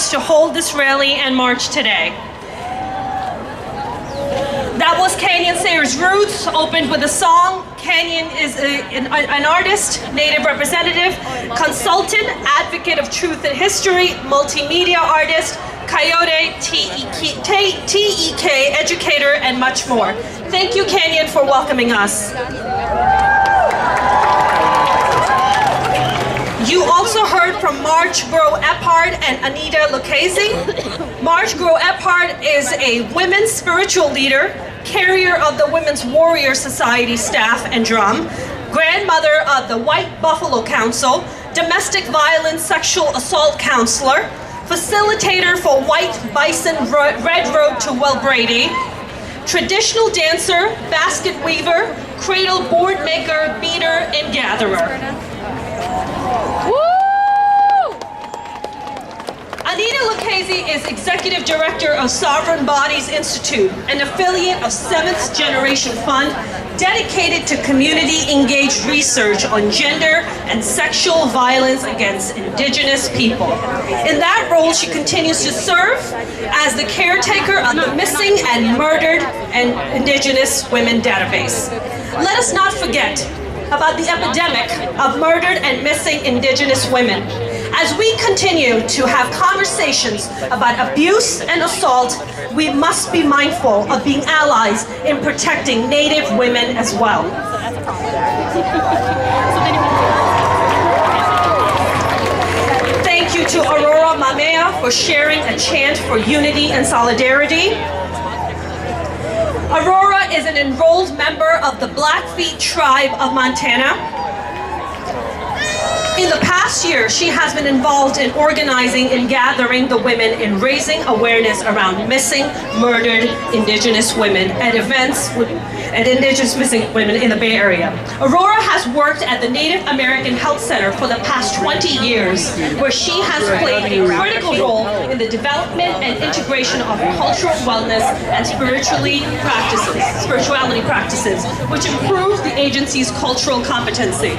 us to hold this rally and march today. That was Kenyan Sayers' Roots, opened with a song. Kenyan is an artist, native representative, consultant, advocate of truth and history, multimedia artist, Coyote, TEK, educator, and much more. Thank you, Kenyan, for welcoming us. You also heard from March Grow Ephard and Anita Lucchese. March Grow Ephard is a women's spiritual leader, carrier of the Women's Warrior Society staff and drum, grandmother of the White Buffalo Council, domestic violence sexual assault counselor, facilitator for White Bison Red Road to Welbrady, traditional dancer, basket weaver, cradle board maker, beater, and gatherer. Anita Lucchese is Executive Director of Sovereign Bodies Institute, an affiliate of Seventh Generation Fund dedicated to community-engaged research on gender and sexual violence against Indigenous people. In that role, she continues to serve as the caretaker of the Missing and Murdered and Indigenous Women database. Let us not forget about the epidemic of murdered and missing Indigenous women. As we continue to have conversations about abuse and assault, we must be mindful of being allies in protecting Native women as well. Thank you to Aurora Mamea for sharing a chant for unity and solidarity. Aurora is an enrolled member of the Blackfeet tribe of Montana. In the past year, she has been involved in organizing and gathering the women and raising awareness around missing, murdered Indigenous women at events and Indigenous missing women in the Bay Area. Aurora has worked at the Native American Health Center for the past 20 years, where she has played a critical role in the development and integration of cultural wellness and spirituality practices, which improves the agency's cultural competency.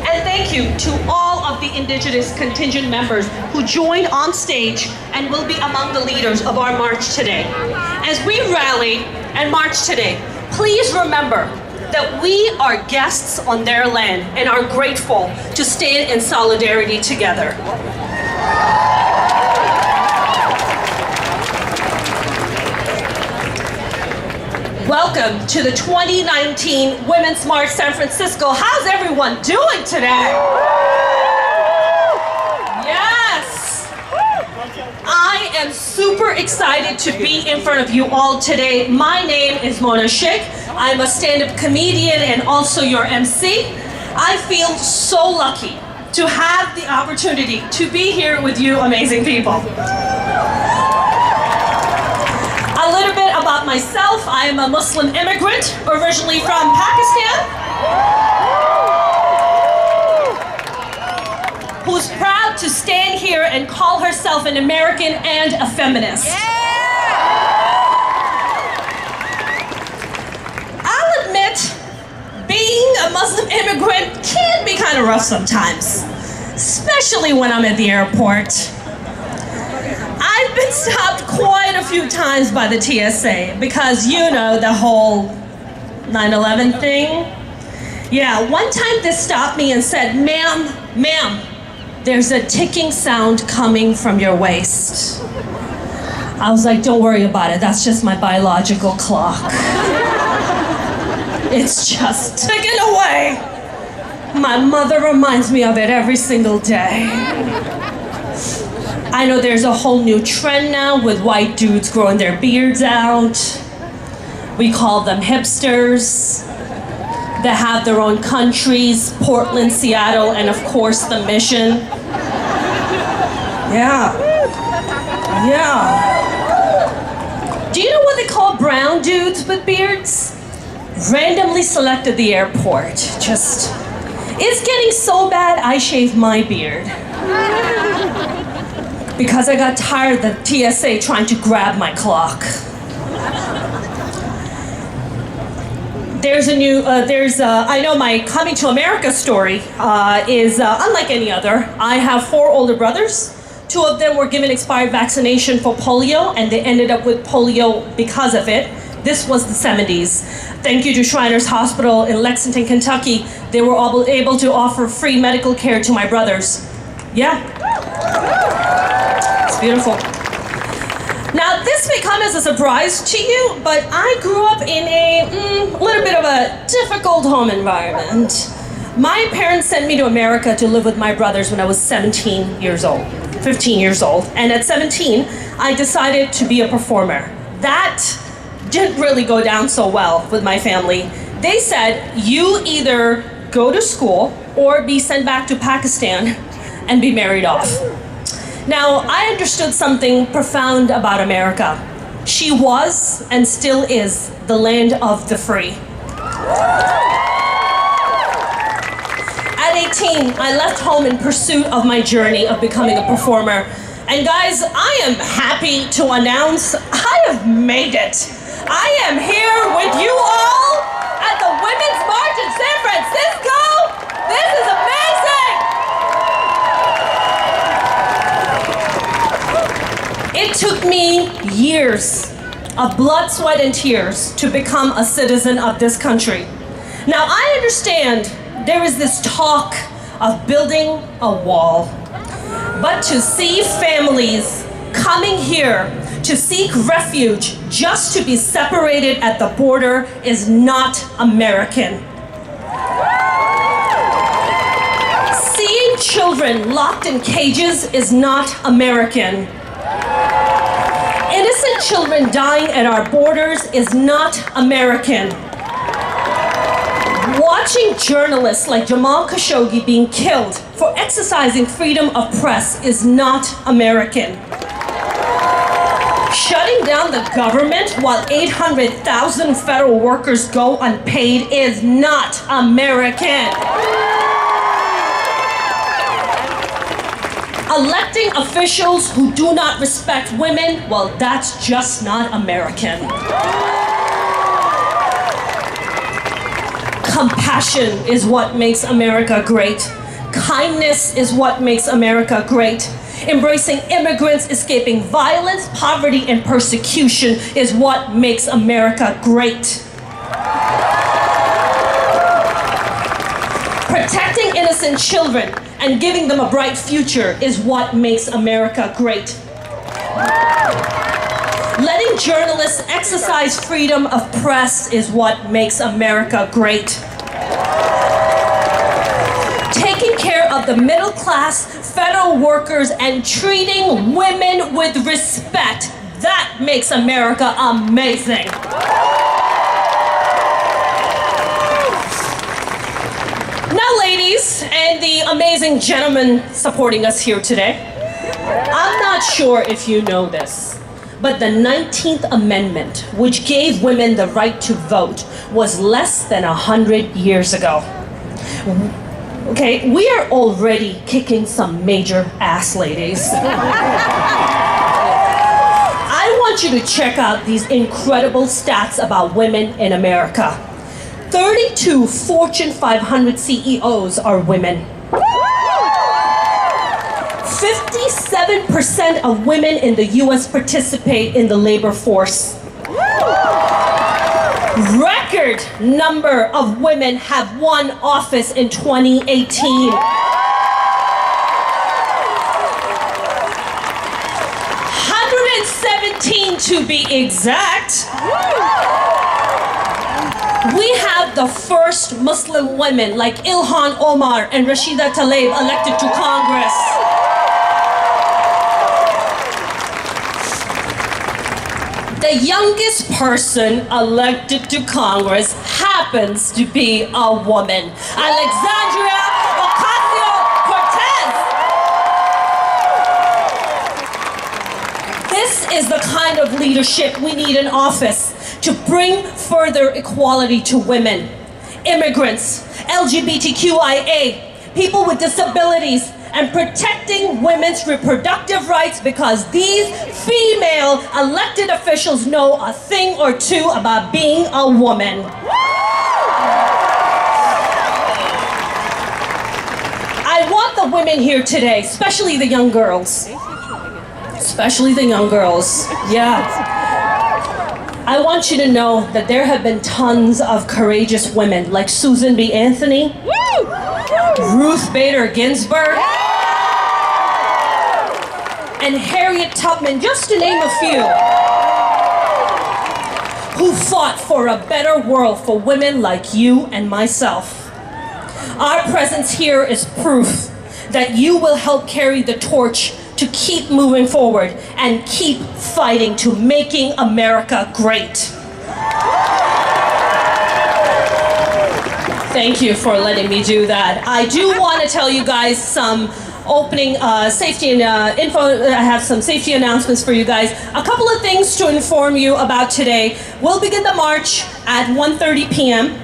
And thank you to all of the Indigenous contingent members who joined on stage and will be among the leaders of our march today. As we rally and march today, please remember that we are guests on their land and are grateful to stand in solidarity together. Welcome to the 2019 Women's March San Francisco. How's everyone doing today? Yes! I am super excited to be in front of you all today. My name is Shaikh. I'm a stand-up comedian and also your MC. I feel so lucky to have the opportunity to be here with you amazing people. A little bit about myself. I am a Muslim immigrant, originally from Pakistan, who's proud to stand here and call herself an American and a feminist. I'll admit, being a Muslim immigrant can be kind of rough sometimes, especially when I'm at the airport. I've been stopped quite a few times by the TSA because you know the whole 9/11 thing. Yeah, one time they stopped me and said, ma'am, there's a ticking sound coming from your waist. I was like, don't worry about it, that's just my biological clock. It's just ticking away. My mother reminds me of it every single day. I know there's a whole new trend now with white dudes growing their beards out. We call them hipsters. They have their own countries, Portland, Seattle, and of course the Mission. Yeah. Do you know what they call brown dudes with beards? Randomly selected the airport. It's getting so bad I shaved my beard. Because I got tired of the TSA trying to grab my clock. I know my coming to America story is unlike any other. I have 4 older brothers 2 of them were given expired vaccination for polio, and they ended up with polio because of it. This was the 70s. Thank you to Shriners Hospital in Lexington, Kentucky. They were able to offer free medical care to my brothers. Yeah. It's beautiful. Now, this may come as a surprise to you, but I grew up in a little bit of a difficult home environment. My parents sent me to America to live with my brothers when I was 15 years old. And at 17, I decided to be a performer. That didn't really go down so well with my family. They said, you either go to school or be sent back to Pakistan and be married off. Now, I understood something profound about America. She was and still is the land of the free. At 18, I left home in pursuit of my journey of becoming a performer. And guys, I am happy to announce I have made it. I am here with you all at the Women's March in San Francisco. This is amazing. It took me years of blood, sweat, and tears to become a citizen of this country. Now, I understand there is this talk of building a wall, but to see families coming here to seek refuge just to be separated at the border is not American. Seeing children locked in cages is not American. Innocent children dying at our borders is not American. Watching journalists like Jamal Khashoggi being killed for exercising freedom of press is not American. Shutting down the government while 800,000 federal workers go unpaid is not American. Electing officials who do not respect women, well, that's just not American. Compassion is what makes America great. Kindness is what makes America great. Embracing immigrants, escaping violence, poverty, and persecution is what makes America great. Protecting innocent children and giving them a bright future is what makes America great. Letting journalists exercise freedom of press is what makes America great. Taking care of the middle class, federal workers, and treating women with respect, that makes America amazing. Now, ladies, and the amazing gentlemen supporting us here today, I'm not sure if you know this, but the 19th Amendment, which gave women the right to vote, was less than 100 years ago. Okay, we are already kicking some major ass, ladies. I want you to check out these incredible stats about women in America. 32 Fortune 500 CEOs are women. 57% of women in the US participate in the labor force. Record number of women have won office in 2018. 117 to be exact. We have the first Muslim women like Ilhan Omar and Rashida Tlaib elected to Congress. The youngest person elected to Congress happens to be a woman, Alexandria Ocasio-Cortez. This is the kind of leadership we need in office to bring further equality to women, immigrants, LGBTQIA, people with disabilities, and protecting women's reproductive rights because these female elected officials know a thing or two about being a woman. I want the women here today, especially the young girls, especially the young girls. Yeah. I want you to know that there have been tons of courageous women like Susan B. Anthony, Ruth Bader Ginsburg, and Harriet Tubman, just to name a few, who fought for a better world for women like you and myself. Our presence here is proof that you will help carry the torch to keep moving forward and keep fighting to making America great. Thank you for letting me do that. I do want to tell you guys some opening safety and info. I have some safety announcements for you guys. A couple of things to inform you about today. We'll begin the march at 1:30 p.m.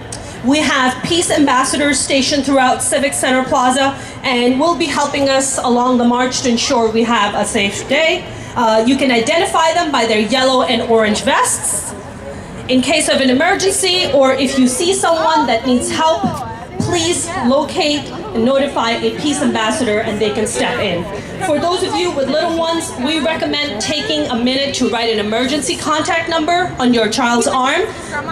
We have peace ambassadors stationed throughout Civic Center Plaza, and will be helping us along the march to ensure we have a safe day. You can identify them by their yellow and orange vests. In case of an emergency, or if you see someone that needs help, please locate and notify a peace ambassador and they can step in. For those of you with little ones, we recommend taking a minute to write an emergency contact number on your child's arm.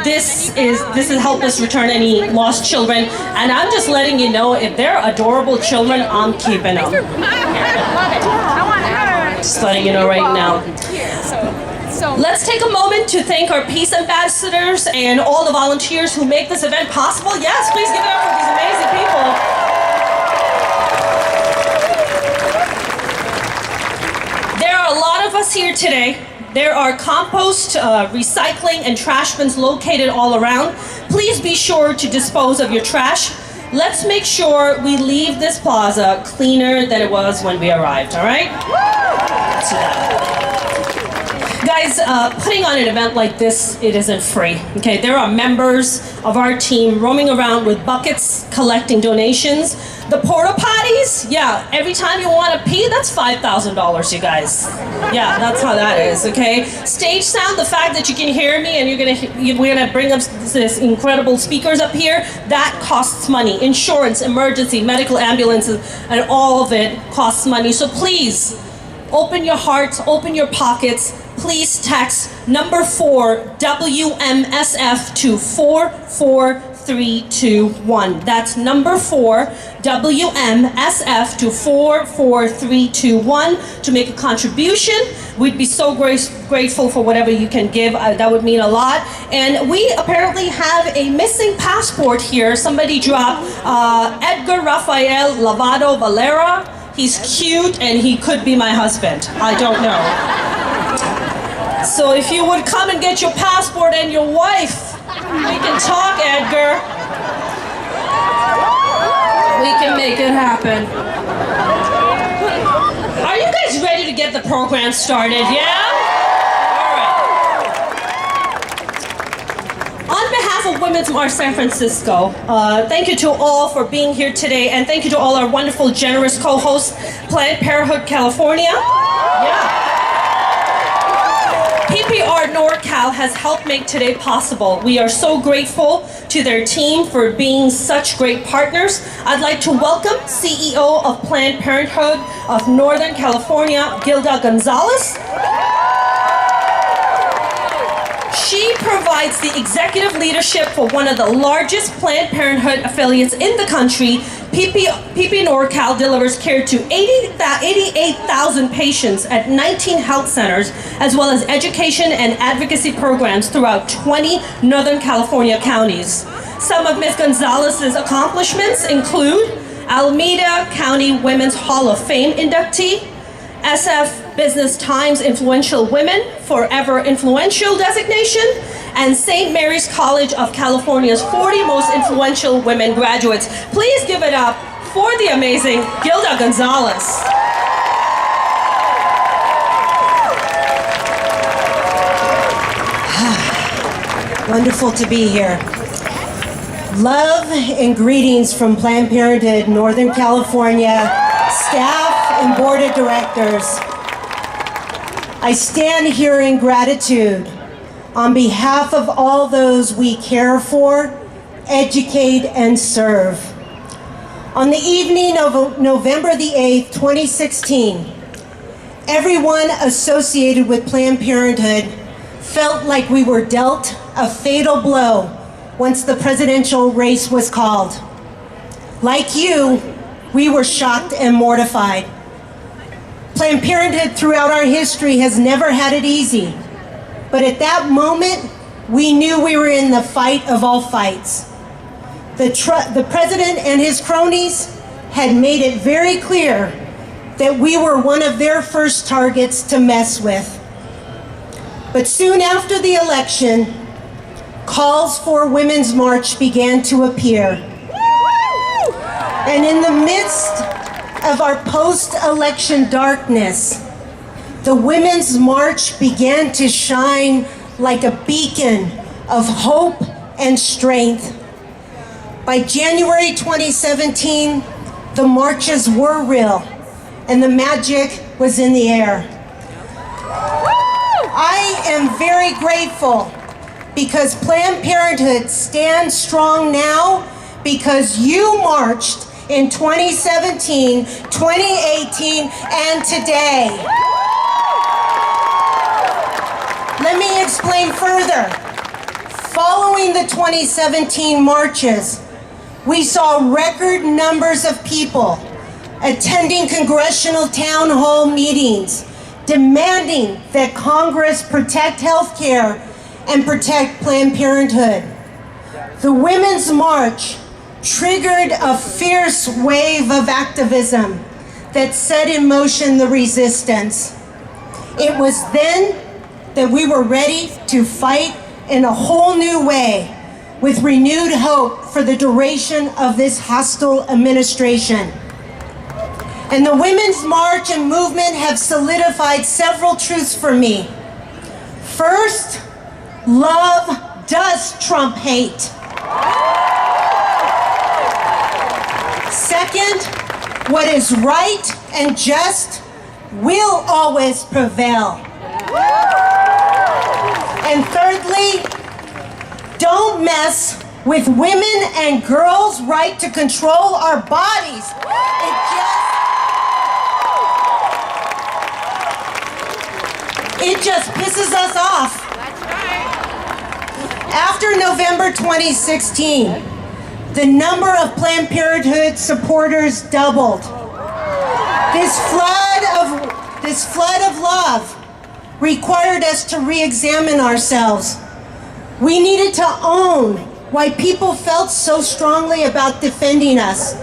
This will help us return any lost children. And I'm just letting you know, if they're adorable children, I'm keeping them. Just letting you know right now. Let's take a moment to thank our peace ambassadors and all the volunteers who make this event possible. Yes, please give it up for these amazing people. There are a lot of us here today. There are compost, recycling, and trash bins located all around. Please be sure to dispose of your trash. Let's make sure we leave this plaza cleaner than it was when we arrived, all right? Let's do that. Guys, putting on an event like this, it isn't free, okay? There are members of our team roaming around with buckets collecting donations. The porta potties, yeah, every time you want to pee, that's $5,000, you guys. Yeah, that's how that is, okay? Stage sound, the fact that you can hear me and we're gonna bring up this incredible speakers up here, that costs money. Insurance, emergency, medical ambulances, and all of it costs money. So please, open your hearts, open your pockets. Please text number 4 WMSF to 44321. That's number 4 WMSF to 44321 to make a contribution. We'd be so grateful for whatever you can give. That would mean a lot. And we apparently have a missing passport here. Somebody dropped Edgar Rafael Lavado Valera. He's cute and he could be my husband. I don't know. So if you would come and get your passport and your wife, we can talk, Edgar. We can make it happen. Are you guys ready to get the program started? Yeah? All right. On behalf of Women's March San Francisco, thank you to all for being here today, and thank you to all our wonderful, generous co-hosts, Planned Parenthood California. Yeah. PPR NorCal has helped make today possible. We are so grateful to their team for being such great partners. I'd like to welcome CEO of Planned Parenthood of Northern California, Gilda Gonzales. She provides the executive leadership for one of the largest Planned Parenthood affiliates in the country. PP NorCal delivers care to 88,000 patients at 19 health centers, as well as education and advocacy programs throughout 20 Northern California counties. Some of Ms. Gonzalez's accomplishments include Alameda County Women's Hall of Fame inductee, SF Business Times Influential Women Forever Influential designation, and St. Mary's College of California's 40 Most Influential Women Graduates. Please give it up for the amazing Gilda Gonzales. Wonderful to be here. Love and greetings from Planned Parenthood, Northern California, staff and board of directors. I stand here in gratitude on behalf of all those we care for, educate, and serve. On the evening of November the 8th, 2016, everyone associated with Planned Parenthood felt like we were dealt a fatal blow once the presidential race was called. Like you, we were shocked and mortified. Planned Parenthood throughout our history has never had it easy. But at that moment, we knew we were in the fight of all fights. The president and his cronies had made it very clear that we were one of their first targets to mess with. But soon after the election, calls for a Women's March began to appear. And in the midst of our post-election darkness, the Women's March began to shine like a beacon of hope and strength. By January 2017, the marches were real and the magic was in the air. I am very grateful because Planned Parenthood stands strong now because you marched in 2017, 2018, and today. Let me explain further. Following the 2017 marches, we saw record numbers of people attending congressional town hall meetings, demanding that Congress protect health care and protect Planned Parenthood. The Women's March triggered a fierce wave of activism that set in motion the resistance. It was then that we were ready to fight in a whole new way with renewed hope for the duration of this hostile administration. And the Women's March and movement have solidified several truths for me. First, love does trump hate. Second, what is right and just will always prevail. And thirdly, don't mess with women and girls' right to control our bodies. It just pisses us off. After November 2016, the number of Planned Parenthood supporters doubled. This flood of love required us to re-examine ourselves. We needed to own why people felt so strongly about defending us.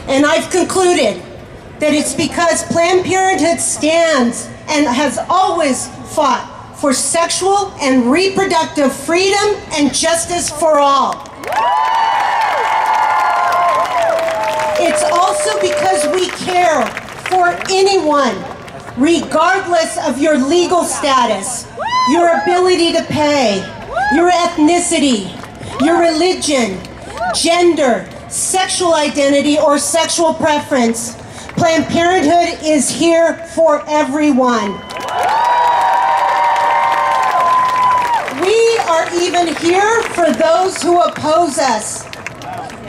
And I've concluded that it's because Planned Parenthood stands and has always fought for sexual and reproductive freedom and justice for all. It's also because we care for anyone, regardless of your legal status, your ability to pay, your ethnicity, your religion, gender, sexual identity, or sexual preference. Planned Parenthood is here for everyone. We are even here for those who oppose us.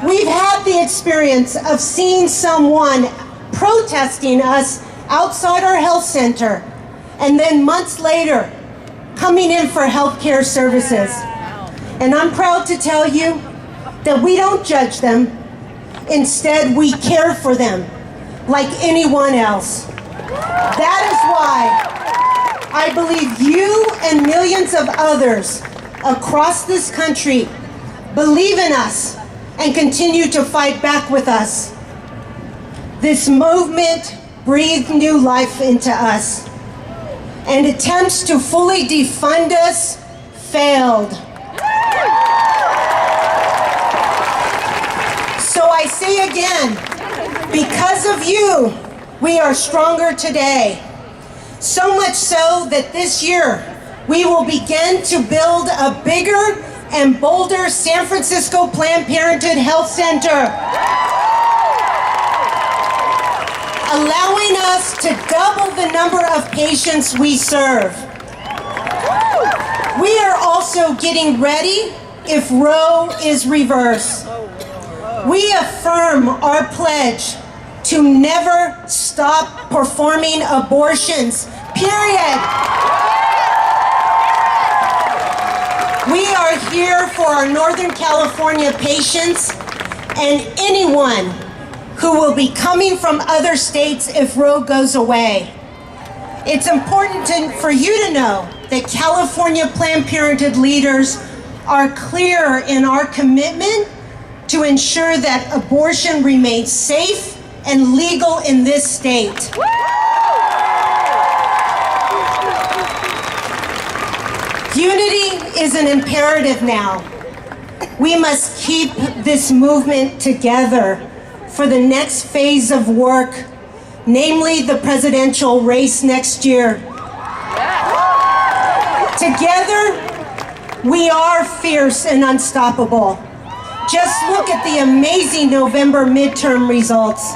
We've had the experience of seeing someone protesting us outside our health center and then months later coming in for health care services. And I'm proud to tell you that we don't judge them. Instead, we care for them like anyone else. That is why I believe you and millions of others across this country believe in us and continue to fight back with us. This movement breathed new life into us, and attempts to fully defund us failed. So I say again, because of you, we are stronger today. So much so that this year, we will begin to build a bigger and bolder San Francisco Planned Parenthood Health Center, allowing us to double the number of patients we serve. We are also getting ready if Roe is reversed. We affirm our pledge to never stop performing abortions, period. We are here for our Northern California patients and anyone who will be coming from other states if Roe goes away. It's important for you to know that California Planned Parenthood leaders are clear in our commitment to ensure that abortion remains safe and legal in this state. Unity is an imperative now. We must keep this movement together for the next phase of work, namely the presidential race next year. Together, we are fierce and unstoppable. Just look at the amazing November midterm results.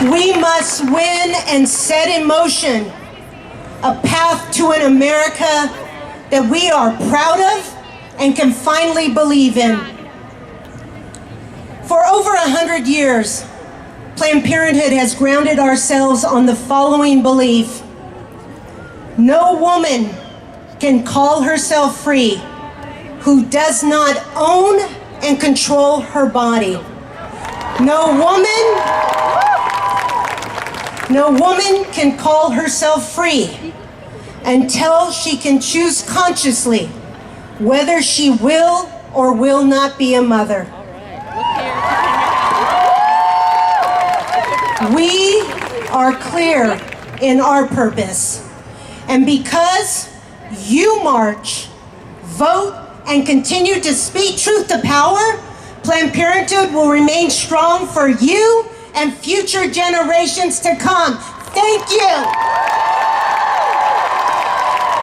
We must win and set in motion a path to an America that we are proud of and can finally believe in. For over 100 years, Planned Parenthood has grounded ourselves on the following belief: no woman can call herself free who does not own and control her body. No woman can call herself free until she can choose consciously whether she will or will not be a mother. We are clear in our purpose, and because you march, vote, and continue to speak truth to power, Planned Parenthood will remain strong for you and future generations to come. Thank you.